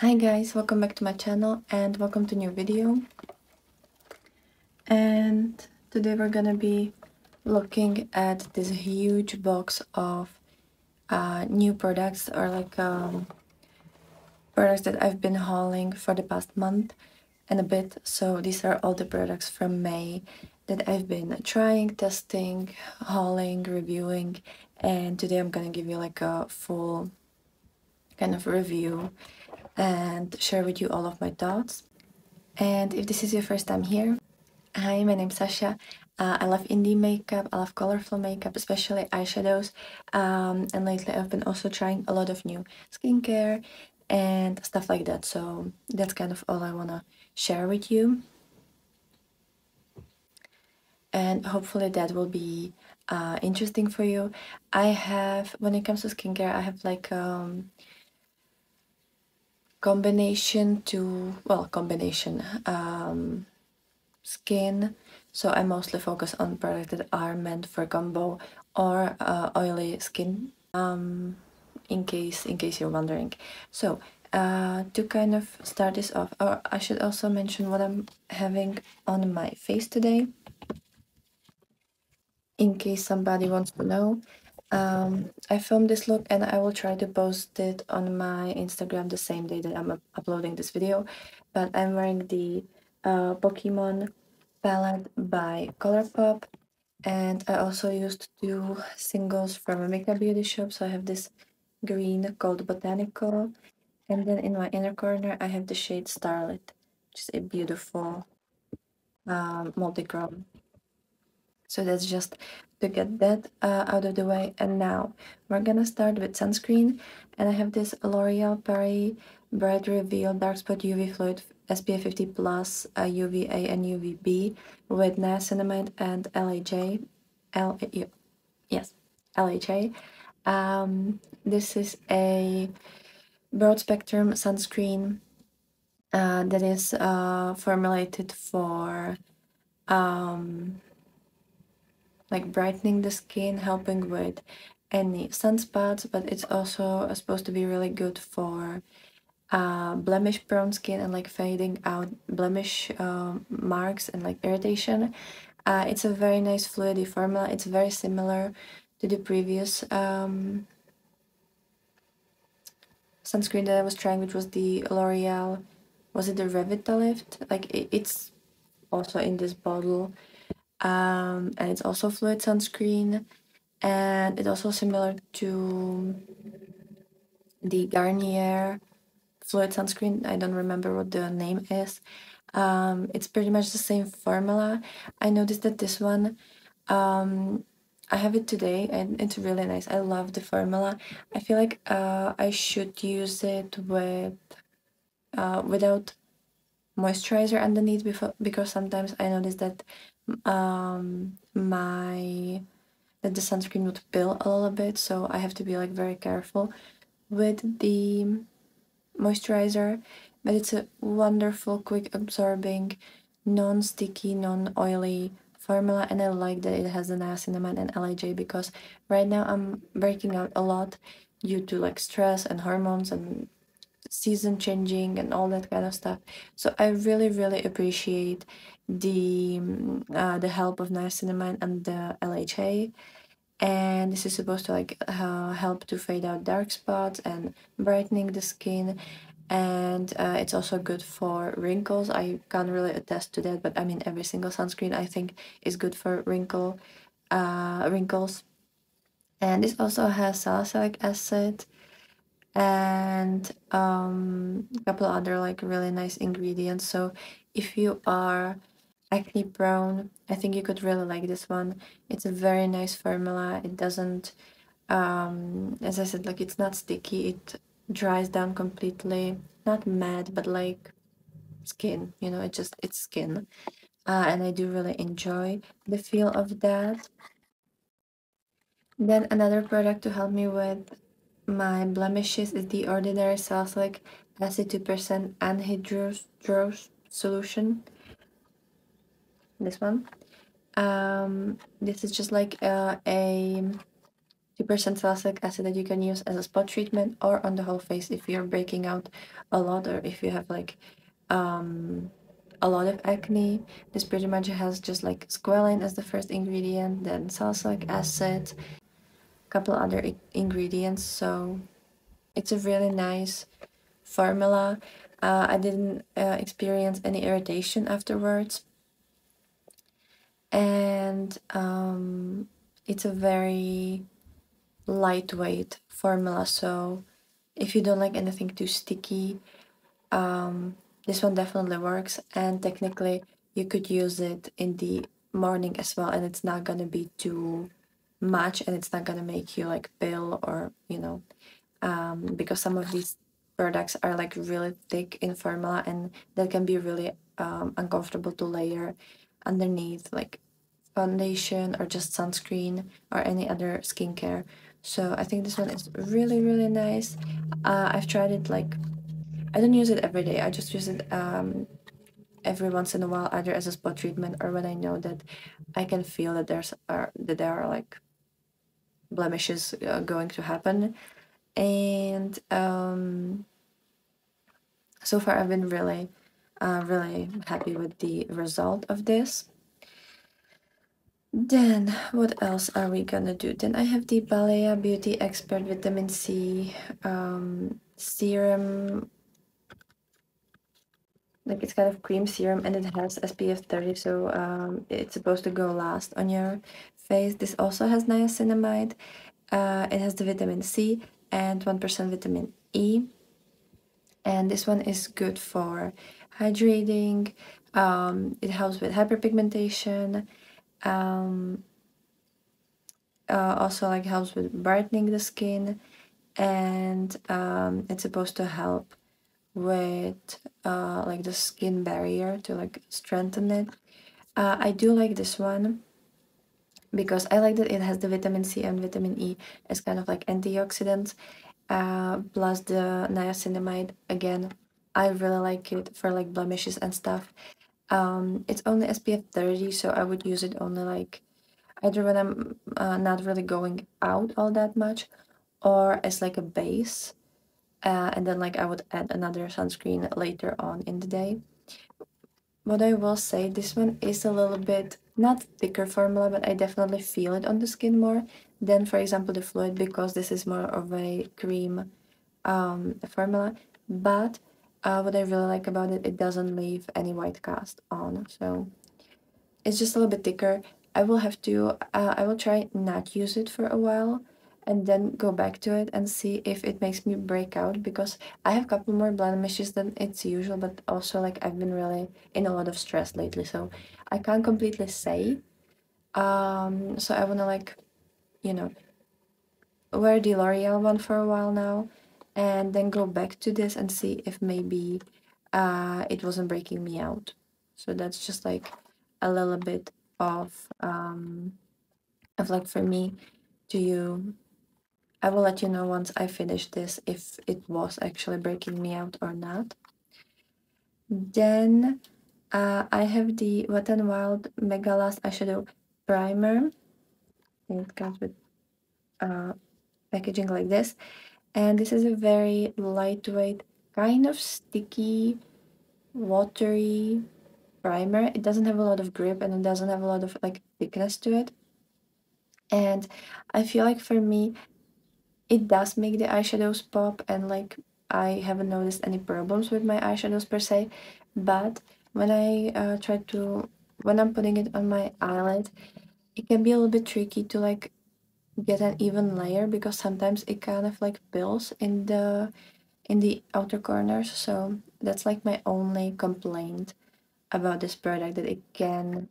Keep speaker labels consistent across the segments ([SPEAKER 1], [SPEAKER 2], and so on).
[SPEAKER 1] Hi guys, welcome back to my channel and welcome to a new video. And today we're gonna be looking at this huge box of new products or products that I've been hauling for the past month and a bit. So these are all the products from May that I've been trying, testing, hauling, reviewing, and today I'm gonna give you like a full kind of review and share with you all of my thoughts. And if this is your first time here, hi, my name's Sasha. I love indie makeup, I love colorful makeup, especially eyeshadows. And lately I've been also trying a lot of new skincare and stuff like that. So that's kind of all I want to share with you. And hopefully that will be interesting for you. I have, when it comes to skincare, I have like combination skin, so I mostly focus on products that are meant for combo or oily skin, in case you're wondering. So to kind of start this off, or I should also mention what I'm having on my face today, in case somebody wants to know. I filmed this look and I will try to post it on my Instagram the same day that I'm uploading this video. But I'm wearing the Pokemon palette by Colourpop, and I also used two singles from a makeup beauty shop. So I have this green called Botanical, and then in my inner corner I have the shade Starlit, which is a beautiful multi-chrome. So that's just to get that out of the way. And now we're gonna start with sunscreen, and I have this L'Oreal Paris Bright Reveal Dark Spot UV Fluid SPF 50 plus UVA and UVB with niacinamide and LHA. Yes, LHA. This is a broad spectrum sunscreen that is formulated for like brightening the skin, helping with any sunspots, but it's also supposed to be really good for blemish prone skin and like fading out blemish marks and like irritation. It's a very nice fluidy formula. It's very similar to the previous sunscreen that I was trying, which was the L'Oreal, was it the Revitalift? Like it's also in this bottle, and it's also fluid sunscreen, and it's also similar to the Garnier fluid sunscreen. I don't remember what the name is. It's pretty much the same formula. I noticed that this one, I have it today and it's really nice. I love the formula. I feel like I should use it with without moisturizer underneath before, because sometimes I notice that that the sunscreen would pill a little bit, so I have to be like very careful with the moisturizer. But it's a wonderful, quick absorbing, non-sticky, non-oily formula, and I like that it has the niacinamide and LAJ, because right now I'm breaking out a lot due to like stress and hormones and season changing and all that kind of stuff. So I really appreciate the help of niacinamide and the LHA, and this is supposed to like help to fade out dark spots and brightening the skin. And it's also good for wrinkles. I can't really attest to that, but I mean every single sunscreen I think is good for wrinkles. And this also has salicylic acid and a couple other like really nice ingredients. So if you are acne prone, I think you could really like this one. It's a very nice formula. It doesn't, as I said, like it's not sticky. It dries down completely. Not matte, but like skin. You know, it's skin. And I do really enjoy the feel of that. Then another product to help me with my blemishes is the Ordinary Salicylic Acid 2% anhydrous solution. This one. This is just like a 2% salicylic acid that you can use as a spot treatment or on the whole face if you're breaking out a lot or if you have like a lot of acne. This pretty much has just like squalane as the first ingredient, then salicylic acid, a couple other ingredients. So it's a really nice formula. I didn't experience any irritation afterwards, and it's a very lightweight formula. So if you don't like anything too sticky, this one definitely works. And technically, you could use it in the morning as well, and it's not gonna be too much, and it's not gonna make you like pale or because some of these products are like really thick in formula, and that can be really uncomfortable to layer underneath like foundation or just sunscreen or any other skincare. So I think this one is really, really nice. I've tried it like, I don't use it every day. I just use it every once in a while, either as a spot treatment or when I know that I can feel that there are like blemishes going to happen. And so far I've been really, really happy with the result of this. Then what else are we gonna do? Then I have the Balea Beauty Expert Vitamin C serum. Like it's kind of cream serum and it has SPF 30, so it's supposed to go last on your face. This also has niacinamide. It has the vitamin C and 1% vitamin E. And this one is good for hydrating. It helps with hyperpigmentation. Also like helps with brightening the skin, and it's supposed to help with like the skin barrier to like strengthen it. I do like this one because I like that it has the vitamin C and vitamin E as kind of like antioxidants, plus the niacinamide. Again, I really like it for like blemishes and stuff. It's only SPF 30, so I would use it only like either when I'm not really going out all that much or as like a base. And then like I would add another sunscreen later on in the day. What I will say, this one is a little bit not thicker formula, but I definitely feel it on the skin more than, for example, the Fluid, because this is more of a cream formula. But what I really like about it, it doesn't leave any white cast on, so it's just a little bit thicker. I will have to, I will try not use it for a while and then go back to it and see if it makes me break out, because I have a couple more blemishes than it's usual, but also like I've been really in a lot of stress lately, so I can't completely say. So I wanna like, you know, wear the L'Oreal one for a while now and then go back to this and see if maybe it wasn't breaking me out. So that's just like a little bit of like for me to you. I will let you know once I finish this if it was actually breaking me out or not. Then I have the Wet n Wild Mega Last Eyeshadow Primer. It comes with packaging like this, and this is a very lightweight, kind of sticky, watery primer. It doesn't have a lot of grip and it doesn't have a lot of like thickness to it. And I feel like for me, it does make the eyeshadows pop, and like I haven't noticed any problems with my eyeshadows per se. But when I when I'm putting it on my eyelid, it can be a little bit tricky to like get an even layer, because sometimes it kind of like pills in the outer corners. So that's like my only complaint about this product, that it can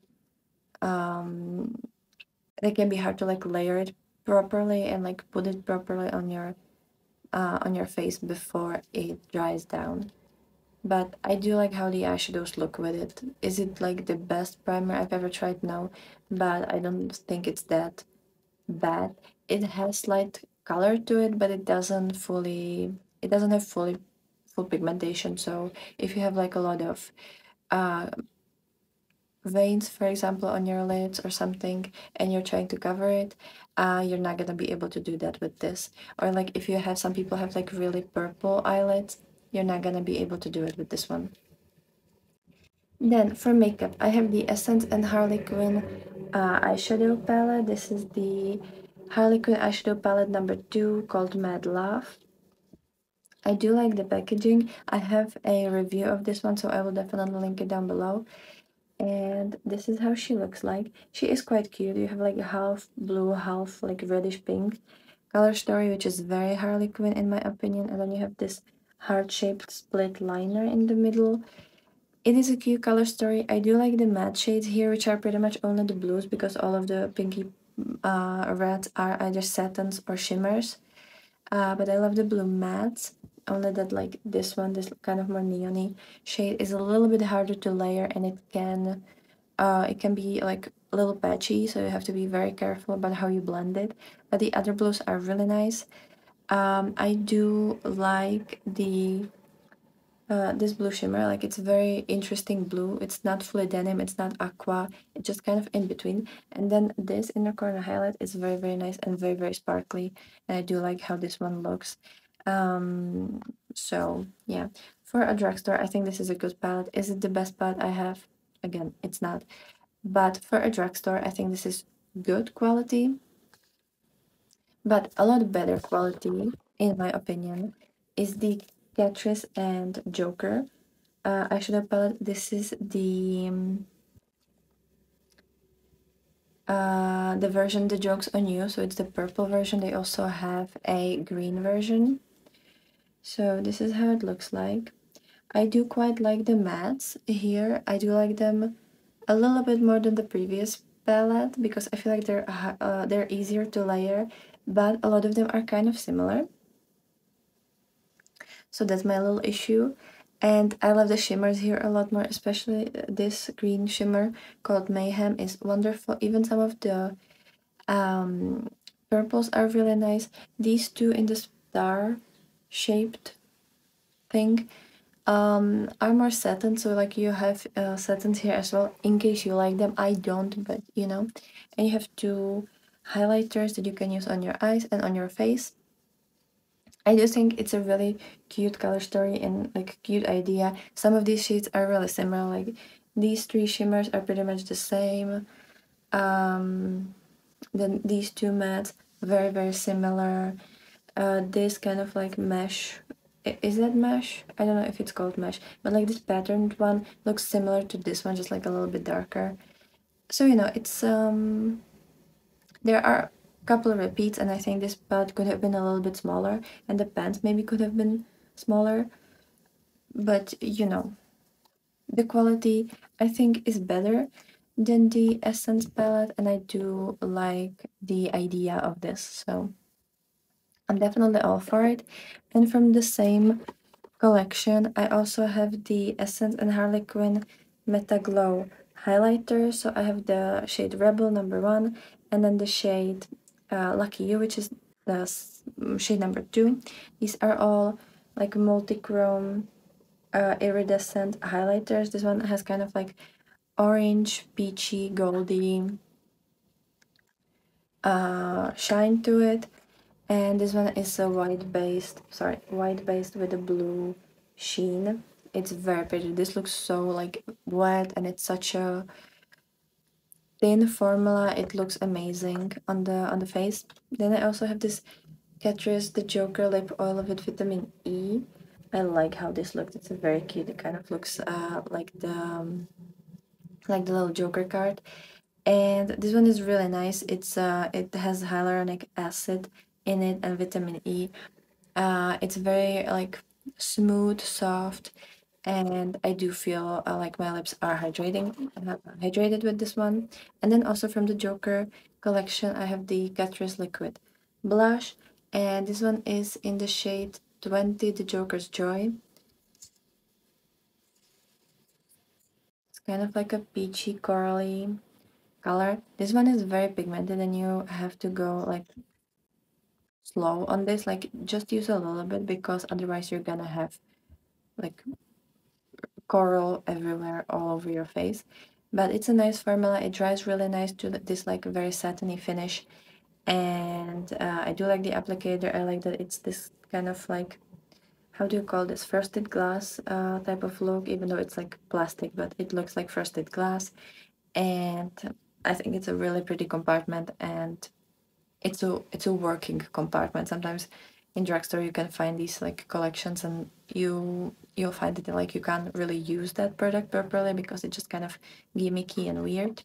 [SPEAKER 1] be hard to like layer it properly and like put it properly on your face before it dries down. But I do like how the eyeshadows look with it. Is it like the best primer I've ever tried? No, but I don't think it's that bad. It has slight color to it, but it doesn't have full pigmentation. So if you have like a lot of veins, for example, on your lids or something, and you're trying to cover it, you're not gonna be able to do that with this. Or like if you have, some people have like really purple eyelids, you're not gonna be able to do it with this one. Then for makeup, I have the Essence and Harley Quinn eyeshadow palette. This is the Harley Quinn eyeshadow palette number 2 called Mad Love. I do like the packaging. I have a review of this one, so I will definitely link it down below. And this is how she looks like. She is quite cute. You have like half blue, half like reddish pink color story, which is very Harley Quinn in my opinion. And then you have this heart-shaped split liner in the middle. It is a cute color story. I do like the matte shades here, which are pretty much only the blues because all of the pinky reds are either satins or shimmers. But I love the blue mattes. Only that like this one, this kind of more neon-y shade is a little bit harder to layer, and it can be like a little patchy, so you have to be very careful about how you blend it. But the other blues are really nice. I do like the this blue shimmer, like it's very interesting blue. It's not fully denim, it's not aqua, it's just kind of in between. And then this inner corner highlight is very, very nice and very, very sparkly. And I do like how this one looks. Um, so yeah, for a drugstore, I think this is a good palette. Is it the best palette I have? Again, it's not. But for a drugstore, I think this is good quality, but a lot better quality, in my opinion, is the Catrice and Joker eyeshadow palette. This is the version The Joke's on You, so it's the purple version. They also have a green version. So this is how it looks like. I do quite like the mattes here. I do like them a little bit more than the previous palette because I feel like they're easier to layer, but a lot of them are kind of similar. So that's my little issue. And I love the shimmers here a lot more, especially this green shimmer called Mayhem is wonderful. Even some of the um, purples are really nice. These two in the star shaped thing are more satin, so like you have satins here as well in case you like them. I don't, but you know. And you have two highlighters that you can use on your eyes and on your face. I do think it's a really cute color story and like cute idea. Some of these shades are really similar, like these three shimmers are pretty much the same. Then these two mattes, very, very similar. This kind of like mesh, is that mesh? I don't know if it's called mesh, but like this patterned one looks similar to this one, just like a little bit darker. So you know, it's there are a couple of repeats, and I think this palette could have been a little bit smaller, and the pants maybe could have been smaller, but you know, the quality I think is better than the Essence palette, and I do like the idea of this, so I'm definitely all for it. And from the same collection, I also have the Essence and Harley Quinn Meta Glow highlighter. So I have the shade Rebel number 1, and then the shade Lucky You, which is the shade number 2. These are all like multi-chrome iridescent highlighters. This one has kind of like orange, peachy, goldy shine to it. And this one is a white based with a blue sheen. It's very pretty. This looks so like wet, and it's such a thin formula. It looks amazing on the face. Then I also have this Catrice the Joker lip oil with vitamin E. I like how this looks. It's a very cute. It kind of looks like the little Joker card. And this one is really nice. It has hyaluronic acid in it and vitamin E. It's very like smooth, soft, and I do feel like my lips are hydrated with this one. And then also from the Joker collection, I have the Catrice Liquid Blush, and this one is in the shade 20, the Joker's Joy. It's kind of like a peachy, corally color. This one is very pigmented, and you have to go like slow on this, like just use a little bit because otherwise you're gonna have like coral everywhere all over your face. But it's a nice formula. It dries really nice to this like very satiny finish. And I do like the applicator. I like that it's this kind of like, how do you call this, frosted glass type of look, even though it's like plastic, but it looks like frosted glass. And I think it's a really pretty compartment, and it's a working compartment. Sometimes in drugstore you can find these like collections, and you'll find that like you can't really use that product properly because it's just kind of gimmicky and weird.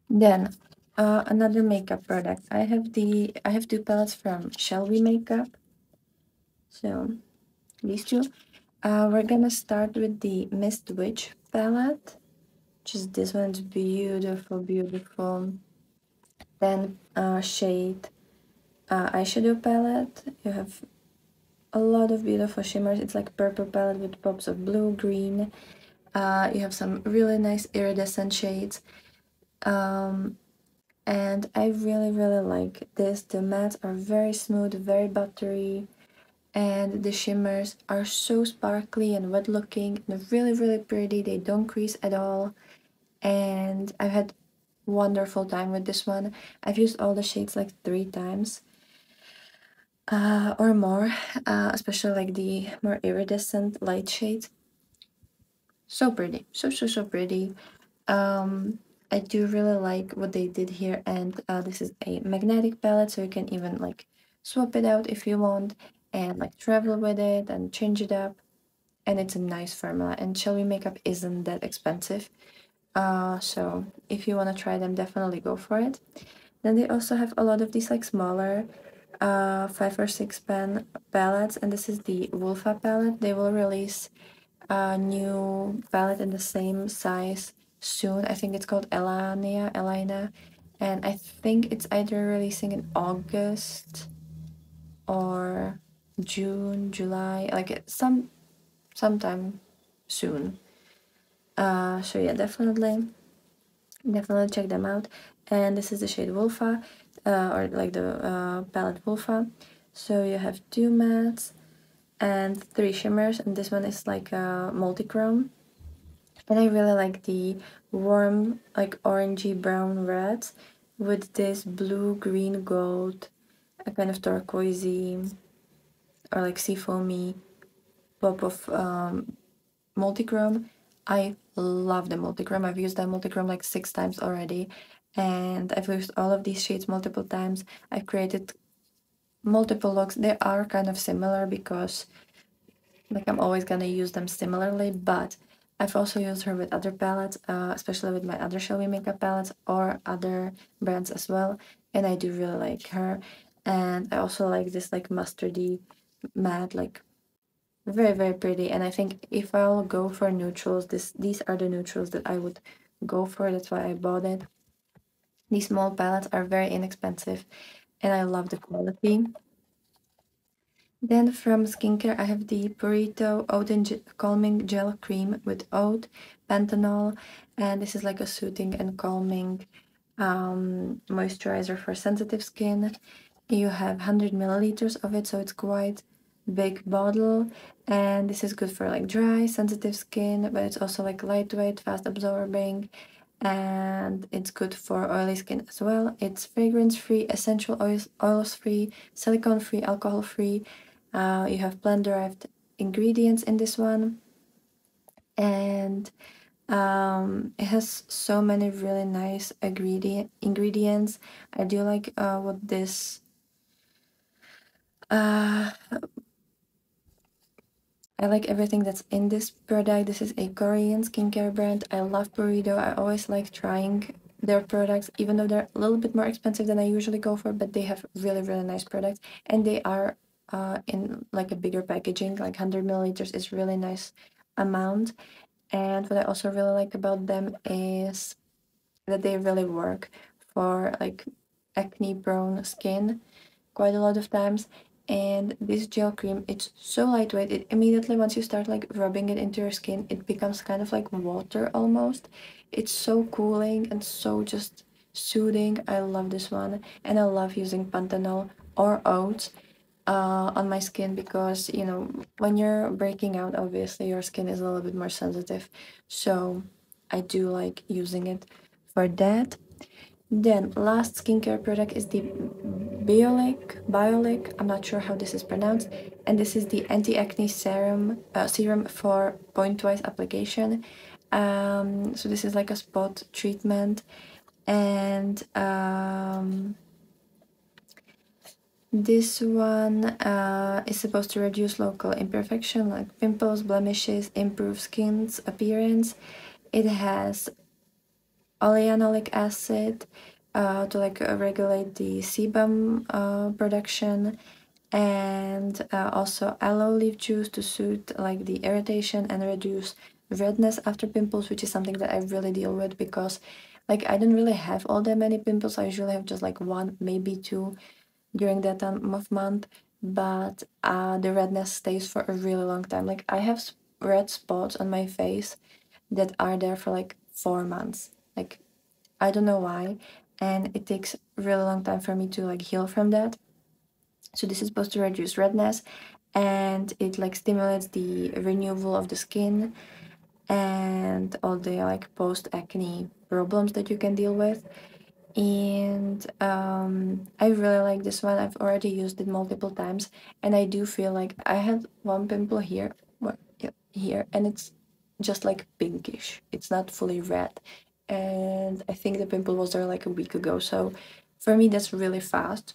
[SPEAKER 1] Then another makeup product. I have two palettes from Shall We Makeup. So these two. We're gonna start with the Mist Witch palette, which is this one's beautiful, beautiful. Then shade eyeshadow palette. You have a lot of beautiful shimmers. It's like purple palette with pops of blue, green. You have some really nice iridescent shades. And I really, really like this. The mattes are very smooth, very buttery, and the shimmers are so sparkly and wet looking and really, really pretty. They don't crease at all. And I've had wonderful time with this one. I've used all the shades like 3 times or more, especially like the more iridescent light shades. So pretty, so pretty. um I do really like what they did here, and this is a magnetic palette, so you can even like swap it out if you want and like travel with it and change it up. And it's a nice formula, and Shall We Makeup isn't that expensive, so if you want to try them, definitely go for it. Then they also have a lot of these like smaller 5 or 6 pen palettes, and this is the Wolfa palette. They will release a new palette in the same size soon. I think it's called Elena, and I think it's either releasing in August or June, July, like sometime soon. So yeah, definitely check them out. And this is the shade Wolfa, or like the palette Wolfa. So you have 2 mattes and 3 shimmers, and this one is like a multi-chrome. And I really like the warm, like orangey brown reds with this blue, green, gold, a kind of turquoisey or like seafoamy pop of multichrome. I love the multichrome. I've used that multichrome like 6 times already, and I've used all of these shades multiple times. I've created multiple looks. They are kind of similar because like I'm always gonna use them similarly, but I've also used her with other palettes, especially with my other Shall We Makeup palettes or other brands as well, and I do really like her. And I also like this like mustardy matte, like very, very pretty. And I think if I'll go for neutrals, these are the neutrals that I would go for. That's why I bought it. These small palettes are very inexpensive, and I love the quality. Then from skincare, I have the Burrito Oat and Calming Gel Cream with oat, panthenol, and this is like a soothing and calming moisturizer for sensitive skin. You have 100 milliliters of it, so it's quite big bottle, and this is good for like dry, sensitive skin, but it's also like lightweight, fast absorbing, and it's good for oily skin as well. It's fragrance free, essential oils free, silicone free, alcohol free. You have plant derived ingredients in this one, and it has so many really nice ingredients. I do like what this uh I like everything that's in this product. This is a Korean skincare brand. I love Burrito. I always like trying their products, even though they're a little bit more expensive than I usually go for, but they have really, really nice products. And they are in like a bigger packaging, like 100 milliliters is really nice amount. And what I also really like about them is that they really work for like acne prone skin quite a lot of times. And this gel cream, it's so lightweight. It immediately, once you start like rubbing it into your skin, it becomes kind of like water almost. It's so cooling and so just soothing. I love this one, and I love using panthenol or oats on my skin because you know when you're breaking out, obviously your skin is a little bit more sensitive. So I do like using it for that. Then last skincare product is the Bioliq. I'm not sure how this is pronounced, and this is the anti-acne serum for point-wise application. So this is like a spot treatment, and this one is supposed to reduce local imperfection like pimples, blemishes, improve skin's appearance. It has oleanolic acid to like regulate the sebum production, and also aloe leaf juice to soothe like the irritation and reduce redness after pimples, which is something that I really deal with because like I don't really have all that many pimples. I usually have just like one, maybe two during that time of month, but the redness stays for a really long time. Like I have red spots on my face that are there for like 4 months. Like I don't know why, and it takes a really long time for me to like heal from that. So this is supposed to reduce redness, and it like stimulates the renewal of the skin and all the like post acne problems that you can deal with. And I really like this one. I've already used it multiple times, and I do feel like I had one pimple here, well, yeah, here, and it's just like pinkish. It's not fully red, and I think the pimple was there like a week ago. So for me, that's really fast,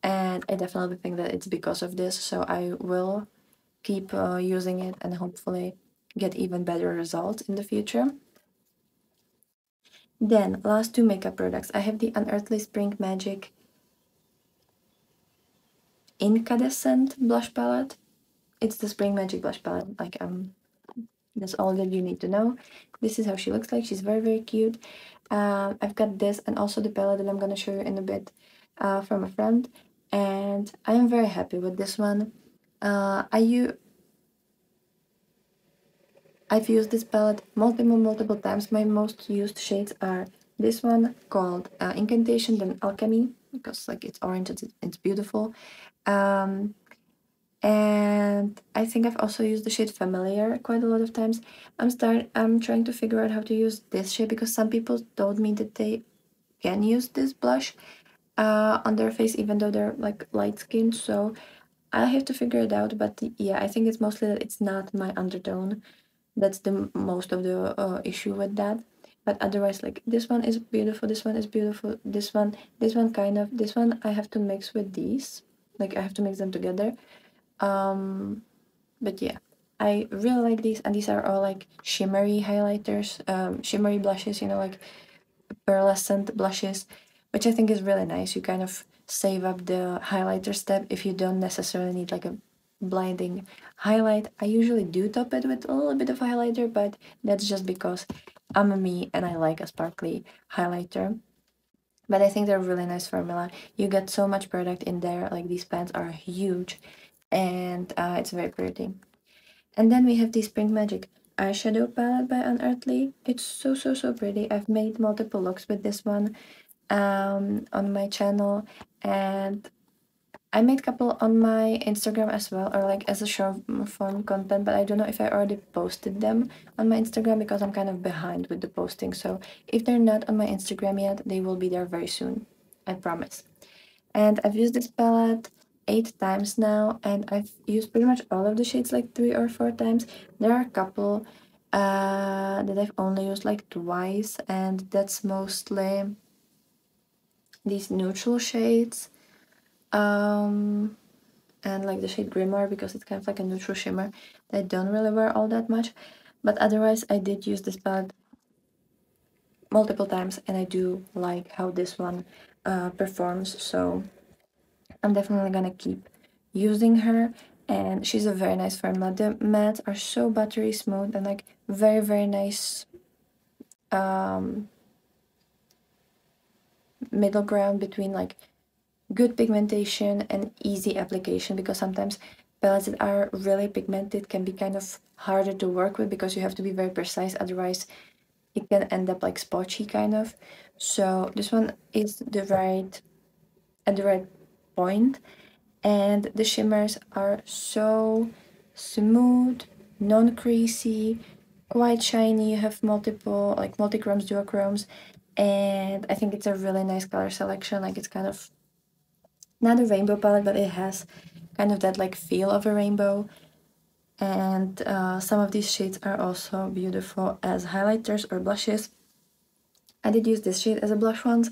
[SPEAKER 1] and I definitely think that it's because of this. So I will keep using it and hopefully get even better results in the future. Then, last two makeup products. I have the Unearthly Spring Magic Incandescent blush palette. It's the Spring Magic blush palette. Like that's all that you need to know. This is how she looks like. She's very, very cute. I've got this and also the palette that I'm gonna show you in a bit from a friend, and I am very happy with this one. I've used this palette multiple times. My most used shades are this one called Incantation, then Alchemy, because like it's orange, it's beautiful. And I think I've also used the shade Familiar quite a lot of times. I'm trying to figure out how to use this shade because some people told me that they can use this blush on their face even though they're like light skinned. So I have to figure it out. But yeah, I think it's mostly that it's not my undertone. That's the most of the issue with that. But otherwise, like this one is beautiful, this one is beautiful, this one kind of, this one I have to mix with these, like I have to mix them together. But yeah, I really like these, and these are all like shimmery highlighters, shimmery blushes, you know, like pearlescent blushes, which I think is really nice. You kind of save up the highlighter step if you don't necessarily need like a blinding highlight. I usually do top it with a little bit of highlighter, but that's just because I'm a me and I like a sparkly highlighter. But I think they're a really nice formula. You get so much product in there. Like these pants are huge, and it's very pretty. And then we have the Spring Magic eyeshadow palette by Unearthly. It's so pretty. I've made multiple looks with this one on my channel, and I made a couple on my Instagram as well, or like as a short form content, but I don't know if I already posted them on my Instagram because I'm kind of behind with the posting. So if they're not on my Instagram yet, they will be there very soon. I promise. And I've used this palette 8 times now, and I've used pretty much all of the shades like 3 or 4 times. There are a couple that I've only used like twice, and that's mostly these neutral shades. And like the shade Grimoire because it's kind of like a neutral shimmer that I don't really wear all that much. But otherwise, I did use this palette multiple times, and I do like how this one performs. So I'm definitely gonna keep using her, and she's a very nice formula. The mattes are so buttery smooth and like very nice middle ground between like good pigmentation and easy application, because sometimes palettes that are really pigmented can be kind of harder to work with because you have to be very precise, otherwise it can end up like spotchy kind of. So this one is at the right point, and the shimmers are so smooth, non-creasy, quite shiny. You have multiple, like multi-chromes, duochromes, and I think it's a really nice color selection. Like it's kind of not a rainbow palette, but it has kind of that like feel of a rainbow. And some of these shades are also beautiful as highlighters or blushes. I did use this shade as a blush once,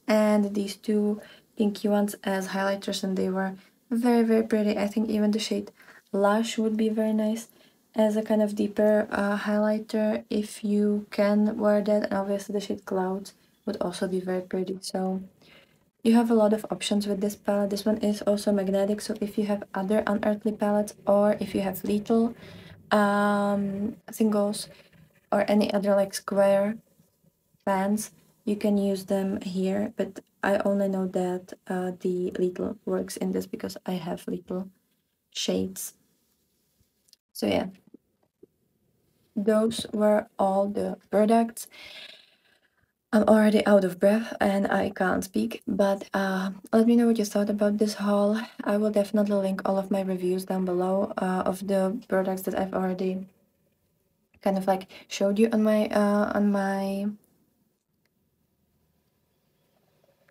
[SPEAKER 1] and these two pinky ones as highlighters, and they were very, very pretty. I think even the shade Lush would be very nice as a kind of deeper highlighter if you can wear that, and obviously the shade Clouds would also be very pretty. So you have a lot of options with this palette. This one is also magnetic, so if you have other unearthly palettes, or if you have little singles or any other like square pans, you can use them here, but I only know that the little works in this because I have little shades. So yeah, those were all the products. I'm already out of breath and I can't speak, but let me know what you thought about this haul. I will definitely link all of my reviews down below of the products that I've already kind of like showed you on my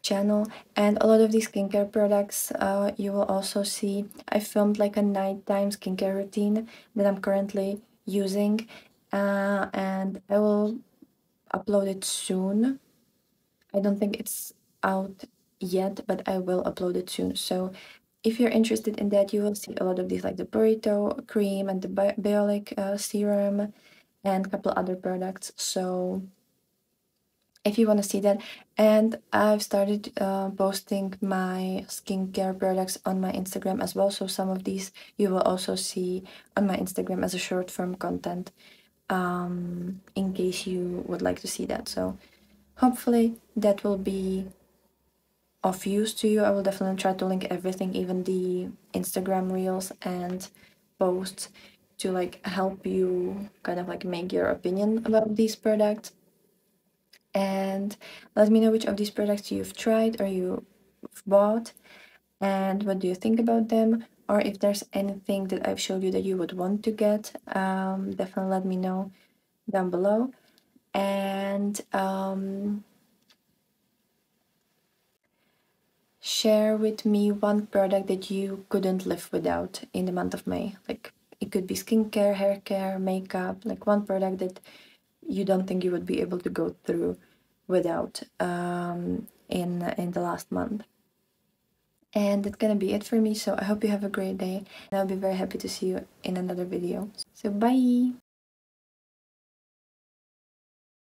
[SPEAKER 1] channel. And a lot of these skincare products you will also see. I filmed like a nighttime skincare routine that I'm currently using, and I will upload it soon. I don't think it's out yet, but I will upload it soon. So if you're interested in that, you will see a lot of these, like the burrito cream and the Bioliq serum and a couple other products. So if you want to see that. And I've started posting my skincare products on my Instagram as well, so some of these you will also see on my Instagram as a short form content, in case you would like to see that. So hopefully that will be of use to you. I will definitely try to link everything, even the Instagram reels and posts, to like help you kind of like make your opinion about these products. And let me know which of these products you've tried or you've bought, and what do you think about them, or if there's anything that I've showed you that you would want to get. Definitely let me know down below. And share with me one product that you couldn't live without in the month of May. Like it could be skincare, hair care, makeup, like one product that you don't think you would be able to go through without in the last month. And that's gonna be it for me. So I hope you have a great day, and I'll be very happy to see you in another video. So bye!